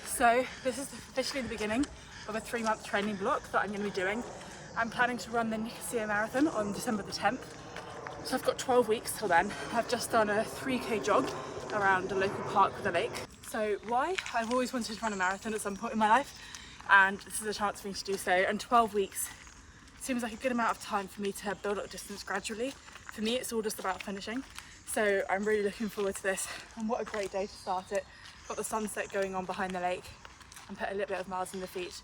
So this is officially the beginning of a 3-month training block that I'm going to be doing. I'm planning to run the Nicosia Marathon on December the 10th. So I've got 12 weeks till then. I've just done a 3k jog around a local park with a lake. So why? I've always wanted to run a marathon at some point in my life, and this is a chance for me to do so. And 12 weeks seems like a good amount of time for me to build up distance gradually. For me, it's all just about finishing. So I'm really looking forward to this, and what a great day to start it. Got the sunset going on behind the lake and put a little bit of miles in the feet.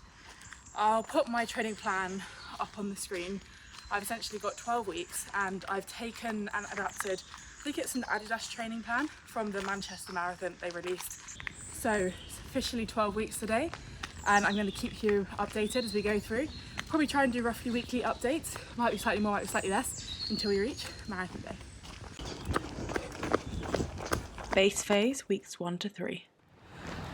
I'll put my training plan up on the screen. I've essentially got 12 weeks and I've taken and adapted, I think it's an Adidas training plan from the Manchester Marathon they released. So it's officially 12 weeks today, and I'm going to keep you updated as we go through. Probably try and do roughly weekly updates, might be slightly more, might be slightly less, until we reach marathon day. Base phase, weeks 1 to 3.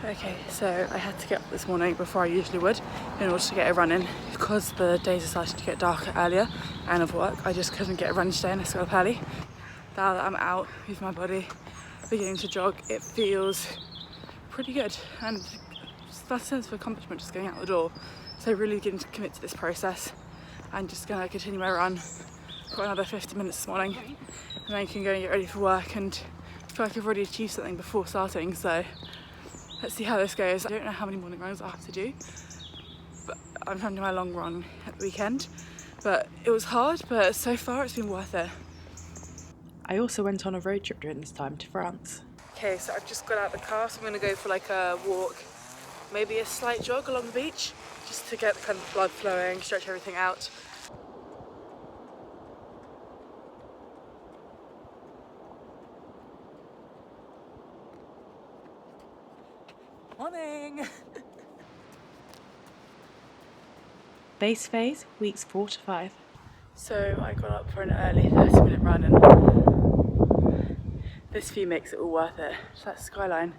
Okay, so I had to get up this morning before I usually would in order to get a run in, because the days are starting to get darker earlier and of work. I just couldn't get a run today and I got up early. Now that I'm out with my body beginning to jog, it feels pretty good, and that sense of accomplishment just going out the door. So really getting to commit to this process. I'm just going to continue my run. Got another 50 minutes this morning and then I can go and get ready for work, and I feel like I've already achieved something before starting, so let's see how this goes. I don't know how many morning runs I have to do, but I'm trying to do my long run at the weekend. But it was hard, but so far it's been worth it. I also went on a road trip during this time to France. Okay, so I've just got out of the car, so I'm going to go for like a walk, maybe a slight jog along the beach, just to get the kind of blood flowing, stretch everything out. Morning! Base phase, weeks 4 to 5. So I got up for an early 30-minute run, and this view makes it all worth it. So that skyline,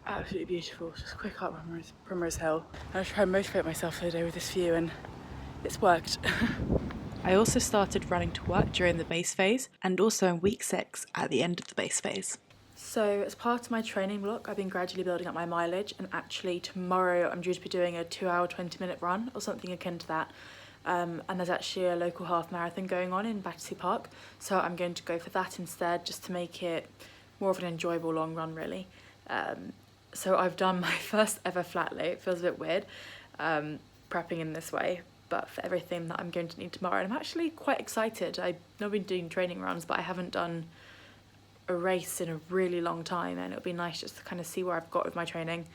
absolutely beautiful. Just quick up Primrose Hill. And I try and motivate myself for the day with this view, and it's worked. I also started running to work during the base phase, and also in week 6 at the end of the base phase. So as part of my training block, I've been gradually building up my mileage, and actually tomorrow I'm due to be doing a 2-hour 20-minute run or something akin to that. And there's actually a local half marathon going on in Battersea Park, so I'm going to go for that instead, just to make it more of an enjoyable long run really. So I've done my first ever flat lay. It feels a bit weird prepping in this way, but for everything that I'm going to need tomorrow, and I'm actually quite excited. I've not been doing training runs, but I haven't done a race in a really long time, and it'll be nice just to kind of see where I've got with my training.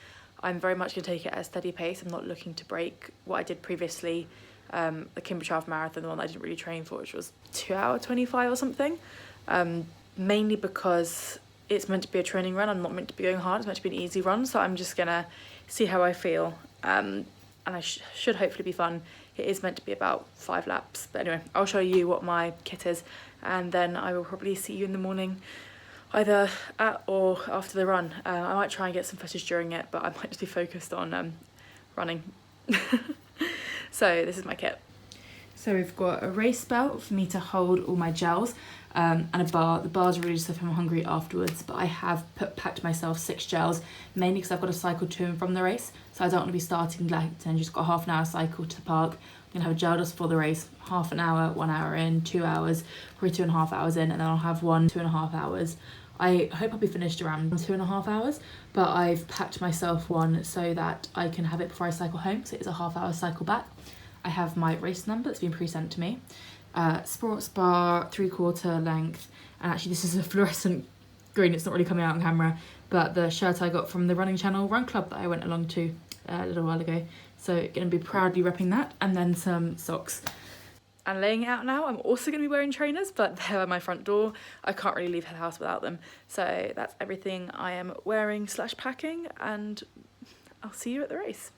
I'm very much going to take it at a steady pace. I'm not looking to break what I did previously, the Cambridge Half Marathon, the one that I didn't really train for, which was 2-hour 25 or something, mainly because it's meant to be a training run. I'm not meant to be going hard, it's meant to be an easy run, so I'm just gonna see how I feel, and I should hopefully be fun. It is meant to be about 5 laps, but anyway, I'll show you what my kit is, and then I will probably see you in the morning, either at or after the run. I might try and get some footage during it, but I might just be focused on running. So this is my kit. So we've got a race belt for me to hold all my gels, and a bar. The bar's really just if I'm hungry afterwards, but I have packed myself 6 gels, mainly because I've got to cycle to and from the race, so I don't want to be starting late and just got a half an hour cycle to the park. I'm gonna have a gel just for the race, half an hour, 1 hour in, 2 hours, probably 2.5 hours in, and then I'll have 2.5 hours. I hope I'll be finished around 2.5 hours, but I've packed myself one so that I can have it before I cycle home, so it's a half-hour cycle back. I have my race number that's been pre-sent to me, sports bar, 3/4 length, and actually this is a fluorescent green, it's not really coming out on camera, but the shirt I got from the Running Channel Run Club that I went along to a little while ago, so going to be proudly repping that, and then some socks. And laying it out now, I'm also going to be wearing trainers, but they're at my front door. I can't really leave the house without them. So that's everything I am wearing / packing, and I'll see you at the race.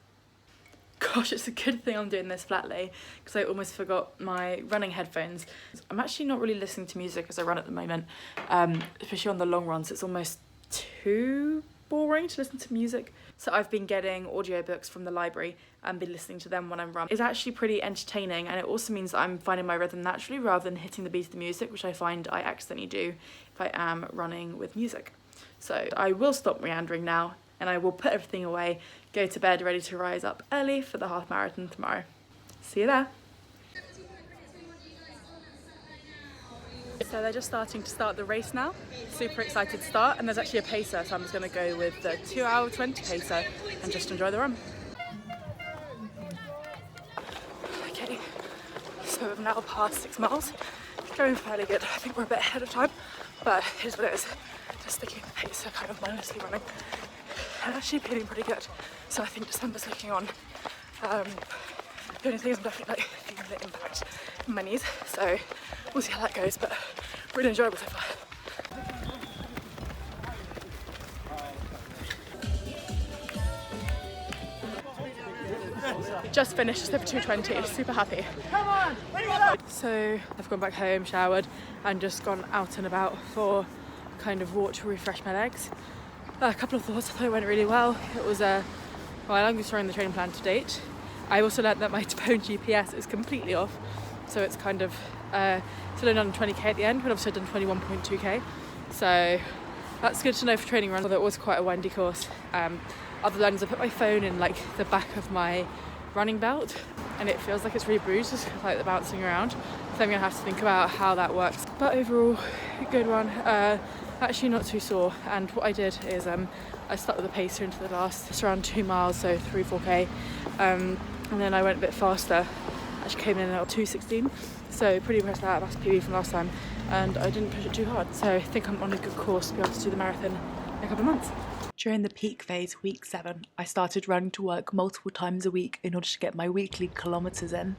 Gosh, it's a good thing I'm doing this flat lay, because I almost forgot my running headphones. I'm actually not really listening to music as I run at the moment, especially on the long runs. It's almost too boring to listen to music. So I've been getting audiobooks from the library and been listening to them when I'm running. It's actually pretty entertaining, and it also means that I'm finding my rhythm naturally rather than hitting the beat of the music, which I find I accidentally do if I am running with music. So I will stop meandering now, and I will put everything away, go to bed ready to rise up early for the half marathon tomorrow. See you there. So they're just starting to start the race now. Super excited to start, and there's actually a pacer, so I'm just going to go with the 2 hour 20 pacer and just enjoy the run. Okay, so we've now passed 6 miles. Going fairly good. I think we're a bit ahead of time, but here's what it is. Just sticking the pacer, kind of mindlessly running. And actually feeling pretty good. So I think December's looking on. The only thing is I'm definitely like feeling the impact in my knees, so we'll see how that goes, but really enjoyable so far. Just finished just over 2:20, super happy. Come on! So I've gone back home, showered, and just gone out and about for kind of walk to refresh my legs. A couple of thoughts. I thought it went really well. It was my longest run in the training plan to date. I also learned that my phone GPS is completely off, so it's kind of still done 20k at the end, but I've still done 21.2k. So that's good to know for training runs. Although it was quite a windy course. Other than I put my phone in like the back of my running belt, and it feels like it's really bruised, just like the bouncing around. So I'm gonna have to think about how that works. But overall, good run. Actually not too sore, and what I did is I stuck with the pacer into the last, it's around 2 miles, so 3-4k, and then I went a bit faster. Actually came in at 2:16, so pretty impressed with that. That's PB from last time, and I didn't push it too hard, so I think I'm on a good course to be able to do the marathon in a couple of months. During the peak phase, week 7, I started running to work multiple times a week in order to get my weekly kilometres in,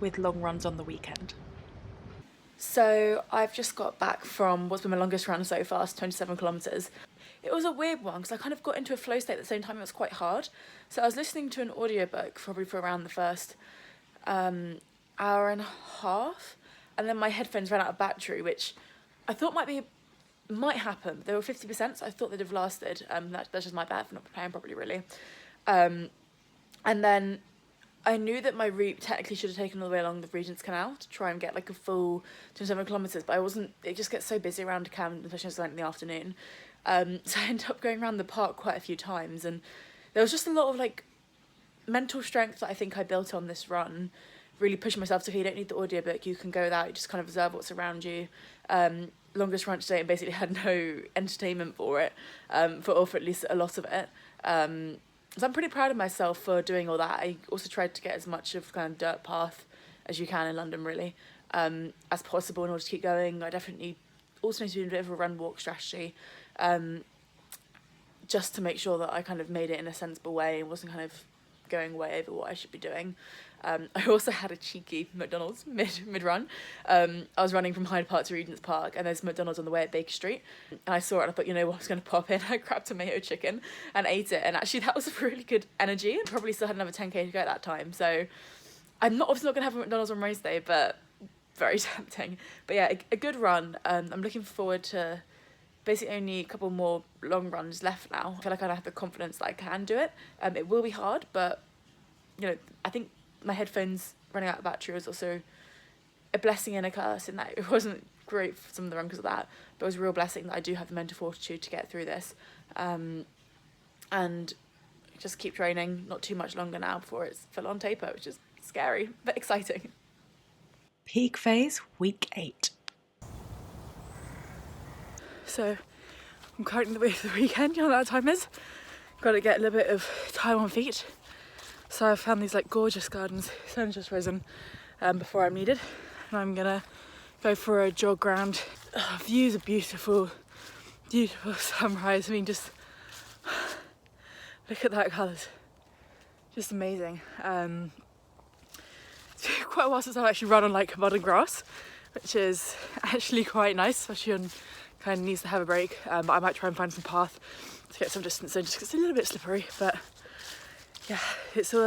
with long runs on the weekend. So I've just got back from what's been my longest run so far, 27 kilometres. It was a weird one because I kind of got into a flow state at the same time. It was quite hard. So I was listening to an audiobook probably for around the first hour and a half, and then my headphones ran out of battery, which I thought might happen. They were 50%, so I thought they'd have lasted. That's just my bad for not preparing properly, really. And then I knew that my route technically should have taken all the way along the Regent's Canal to try and get like a full 27 kilometres, but I wasn't. It just gets so busy around Camden, especially as I went in the afternoon. So I ended up going around the park quite a few times, and there was just a lot of like mental strength that I think I built on this run. Really pushing myself to, okay, you don't need the audiobook, you can go without, you just kind of observe what's around you. Longest run today, and basically had no entertainment for it, for at least a lot of it. So I'm pretty proud of myself for doing all that. I also tried to get as much of kind of dirt path as you can in London, really, as possible in order to keep going. I definitely also need to do a bit of a run walk strategy, just to make sure that I kind of made it in a sensible way and wasn't kind of going way over what I should be doing. I also had a cheeky McDonald's mid run. I was running from Hyde Park to Regent's Park, and there's McDonald's on the way at Baker Street, and I saw it and I thought, you know what, I was going to pop in. I grabbed tomato chicken and ate it, and actually that was a really good energy. I probably still had another 10k to go at that time, so I'm obviously not going to have a McDonald's on race day, but very tempting. But yeah, a good run. I'm looking forward to basically only a couple more long runs left now. I feel like I have the confidence that I can do it. It will be hard, but you know, I think my headphones running out of battery was also a blessing and a curse in that it wasn't great for some of the run because of that, but it was a real blessing that I do have the mental fortitude to get through this, and just keep training. Not too much longer now before it's full on taper, which is scary but exciting. Peak phase, week 8. So I'm currently the way for the weekend, you know what that time is. Got to get a little bit of time on feet. So I found these like gorgeous gardens. Sun's just risen before I'm needed, and I'm gonna go for a jog round. Views are beautiful, beautiful sunrise. I mean, just look at that colours, just amazing. It's been quite a while since I've actually run on like mud and grass, which is actually quite nice, especially on kind of needs to have a break. But I might try and find some path to get some distance in, just 'cause it's a little bit slippery, but yeah,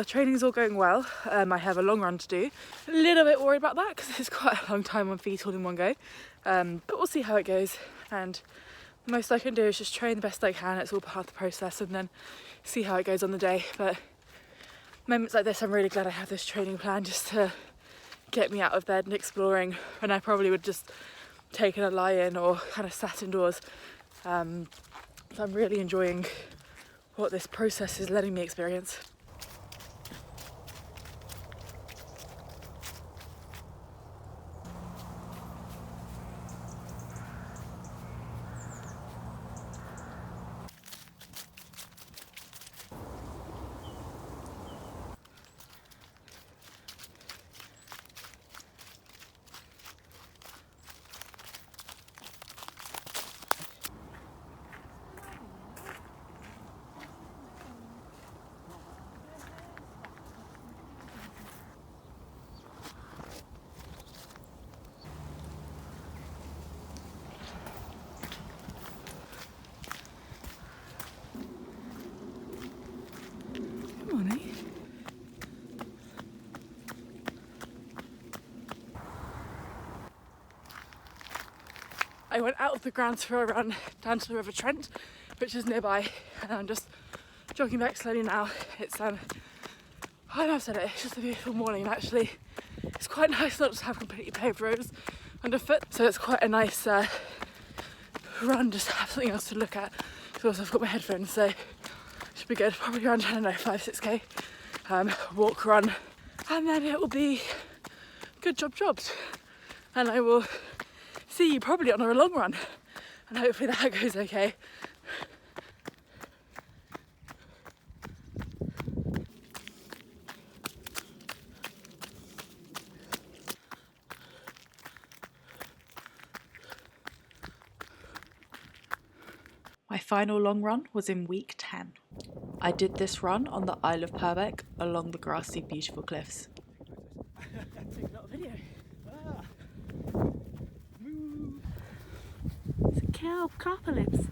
training's all going well. I have a long run to do. A little bit worried about that because it's quite a long time on feet all in one go. But we'll see how it goes, and Most I can do is just train the best I can. It's all part of the process, and then see how it goes on the day. But moments like this, I'm really glad I have this training plan just to get me out of bed and exploring. And I probably would just taken a lie-in or kind of sat indoors. So I'm really enjoying what this process is letting me experience. I went out of the grounds for a run down to the River Trent, which is nearby, and I'm just jogging back slowly now. It's I know I've said it, it's just a beautiful morning, and actually it's quite nice not to have completely paved roads underfoot, so it's quite a nice run just to have something else to look at. So also I've got my headphones, so it should be good. Probably around, I don't know, 5-6k walk, run, and then it will be good jobs, and I will see you probably on a long run, and hopefully that goes okay. My final long run was in week 10. I did this run on the Isle of Purbeck along the grassy, beautiful cliffs. It's a cow apocalypse.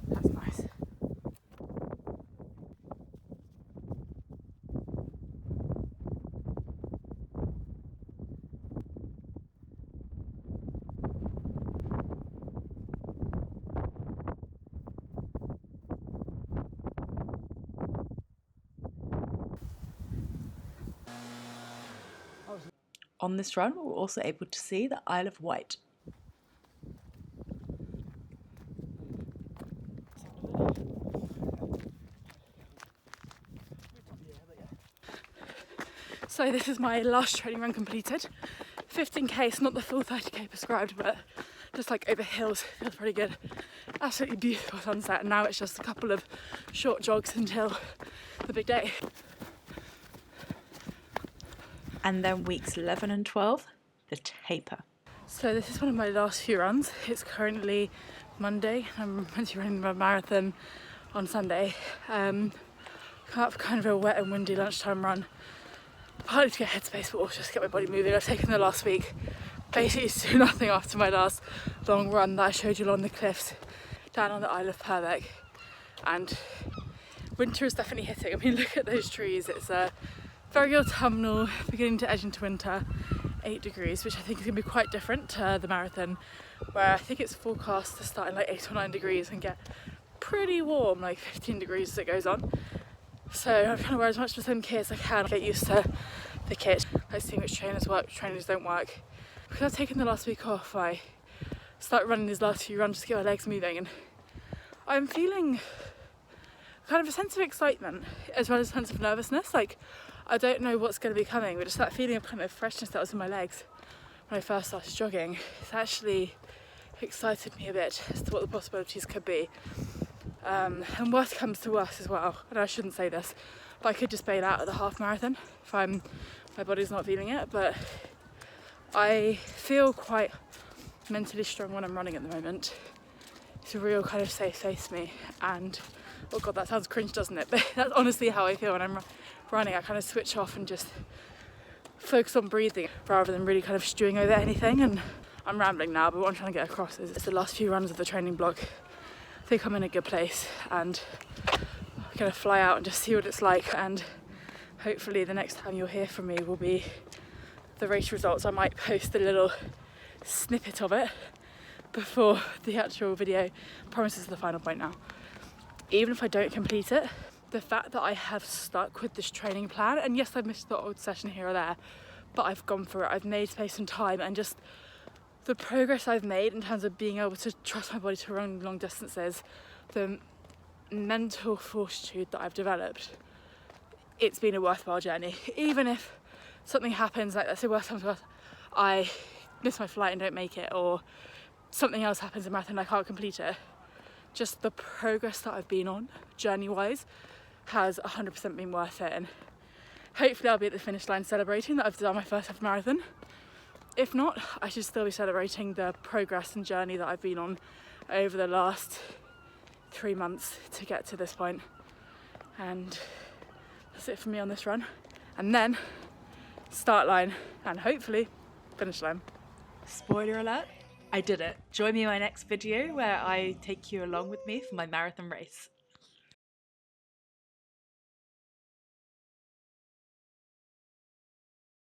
That's nice. On this run, we were also able to see the Isle of Wight. So this is my last training run completed. 15k, it's not the full 30k prescribed, but just like over hills, feels pretty good. Absolutely beautiful sunset, and now it's just a couple of short jogs until the big day. And then weeks 11 and 12, the taper. So this is one of my last few runs. It's currently Monday. I'm meant to be running my marathon on Sunday. Come up for kind of a wet and windy lunchtime run. Partly to get headspace, but also just to get my body moving. I've taken the last week basically to do nothing after my last long run that I showed you along the cliffs down on the Isle of Purbeck. And winter is definitely hitting. I mean, look at those trees. It's a very autumnal, beginning to edge into winter, 8 degrees, which I think is going to be quite different to the marathon, where I think it's forecast to start in like 8 or 9 degrees and get pretty warm, like 15 degrees as it goes on. So I'm trying to wear as much of the same kit as I can, get used to the kit, like seeing which trainers work, which trainers don't work. Because I've taken the last week off, I started running these last few runs just to get my legs moving, and I'm feeling kind of a sense of excitement as well as a sense of nervousness. Like, I don't know what's going to be coming, but just that feeling of kind of freshness that was in my legs when I first started jogging, it's actually excited me a bit as to what the possibilities could be. And worst comes to worst as well, and I shouldn't say this, but I could just bail out at the half marathon if my body's not feeling it. But I feel quite mentally strong when I'm running at the moment. It's a real kind of safe space for me, and oh god, that sounds cringe, doesn't it? But that's honestly how I feel when I'm running. I kind of switch off and just focus on breathing rather than really kind of stewing over anything. And I'm rambling now, but what I'm trying to get across is it's the last few runs of the training block. I think I'm in a good place, and I'm gonna fly out and just see what it's like. And hopefully the next time you'll hear from me will be the race results. I might post a little snippet of it before the actual video. Promise this is the final point now. Even if I don't complete it, the fact that I have stuck with this training plan, and yes, I've missed the odd session here or there, but I've gone for it, I've made space and time, and just the progress I've made in terms of being able to trust my body to run long distances, the mental fortitude that I've developed, it's been a worthwhile journey. Even if something happens, like let's say worst comes to worst, I miss my flight and don't make it, or something else happens in marathon and I can't complete it, just the progress that I've been on journey-wise has 100% been worth it. And hopefully I'll be at the finish line celebrating that I've done my first half marathon. If not, I should still be celebrating the progress and journey that I've been on over the last 3 months to get to this point. And that's it for me on this run. And then start line and hopefully finish line. Spoiler alert, I did it. Join me in my next video where I take you along with me for my marathon race.